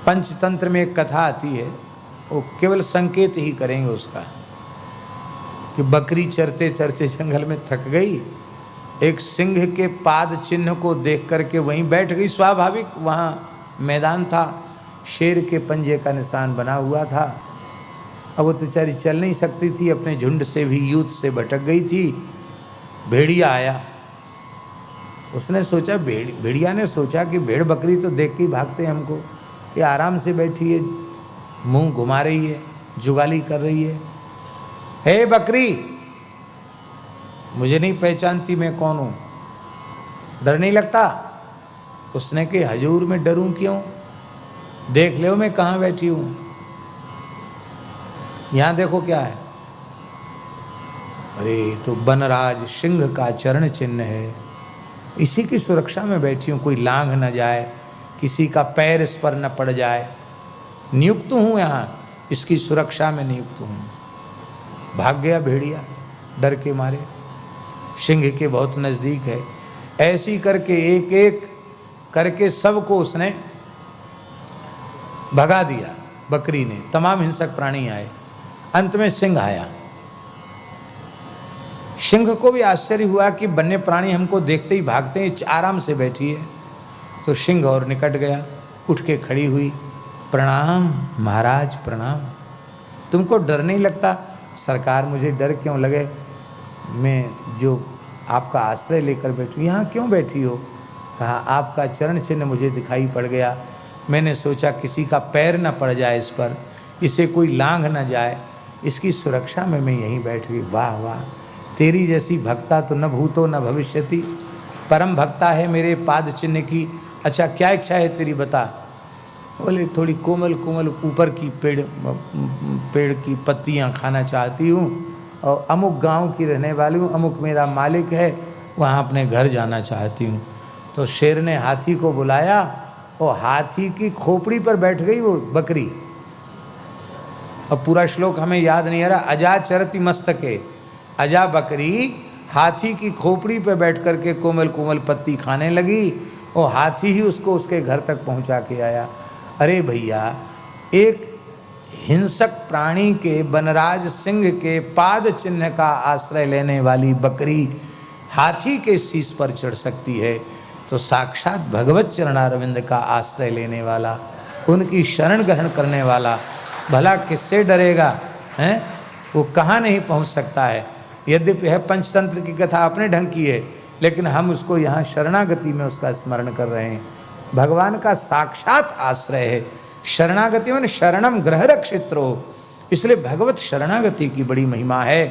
पंचतंत्र में एक कथा आती है, वो केवल संकेत ही करेंगे उसका, कि बकरी चरते चरते जंगल में थक गई, एक सिंह के पाद चिन्ह को देख करके वहीं बैठ गई। स्वाभाविक वहाँ मैदान था, शेर के पंजे का निशान बना हुआ था। अब वो बेचारी चल नहीं सकती थी, अपने झुंड से भी यूथ से भटक गई थी। भेड़िया आया, उसने सोचा, भेड़िया ने सोचा कि भेड़ बकरी तो देख के ही भागते हैं हमको, ये आराम से बैठी है, मुंह घुमा रही है, जुगाली कर रही है। हे बकरी, मुझे नहीं पहचानती मैं कौन हूं, डर नहीं लगता? उसने कि हजूर मैं डरूं क्यों, देख लो मैं कहां बैठी हूं, यहां देखो क्या है। अरे तो बनराज सिंह का चरण चिन्ह है, इसी की सुरक्षा में बैठी हूं, कोई लांघ न जाए, किसी का पैर इस पर न पड़ जाए, नियुक्त हूं यहां, इसकी सुरक्षा में नियुक्त हूं। भाग गया भेड़िया डर के मारे, सिंह के बहुत नजदीक है। ऐसी करके एक एक करके सबको उसने भगा दिया बकरी ने, तमाम हिंसक प्राणी आए, अंत में सिंह आया। सिंह को भी आश्चर्य हुआ कि वन्य प्राणी हमको देखते ही भागते हैं, आराम से बैठी है। तो सिंह और निकट गया, उठ के खड़ी हुई, प्रणाम महाराज प्रणाम, तुमको डर नहीं लगता? सरकार मुझे डर क्यों लगे, मैं जो आपका आश्रय लेकर बैठी, यहाँ क्यों बैठी हो? कहा आपका चरण चिन्ह मुझे दिखाई पड़ गया, मैंने सोचा किसी का पैर न पड़ जाए इस पर, इसे कोई लांघ न जाए, इसकी सुरक्षा में मैं यहीं बैठ गई। वाह वाह, तेरी जैसी भक्ता तो न भूतो न भविष्यति, परम भक्ता है मेरे पाद चिन्ह की। अच्छा क्या इच्छा है तेरी बता? बोले थोड़ी कोमल कोमल ऊपर की पेड़ की पत्तियां खाना चाहती हूँ, और अमुक गांव की रहने वाली हूँ, अमुक मेरा मालिक है, वहाँ अपने घर जाना चाहती हूँ। तो शेर ने हाथी को बुलाया, और हाथी की खोपड़ी पर बैठ गई वो बकरी। अब पूरा श्लोक हमें याद नहीं आ रहा। अजा चरति मस्तके, अजा बकरी हाथी की खोपड़ी पर बैठ करके कोमल कोमल पत्ती खाने लगी, और हाथी ही उसको उसके घर तक पहुंचा के आया। अरे भैया, एक हिंसक प्राणी के, बनराज सिंह के पाद चिन्ह का आश्रय लेने वाली बकरी हाथी के शीश पर चढ़ सकती है, तो साक्षात भगवत चरणारविंद का आश्रय लेने वाला, उनकी शरण ग्रहण करने वाला भला किससे डरेगा? हैं, वो कहाँ नहीं पहुँच सकता है। यद्यपि है पंचतंत्र की कथा अपने ढंग की है, लेकिन हम उसको यहाँ शरणागति में उसका स्मरण कर रहे हैं। भगवान का साक्षात आश्रय है। शरणागति में शरणम ग्रह रक्षित्रो, इसलिए भगवत शरणागति की बड़ी महिमा है।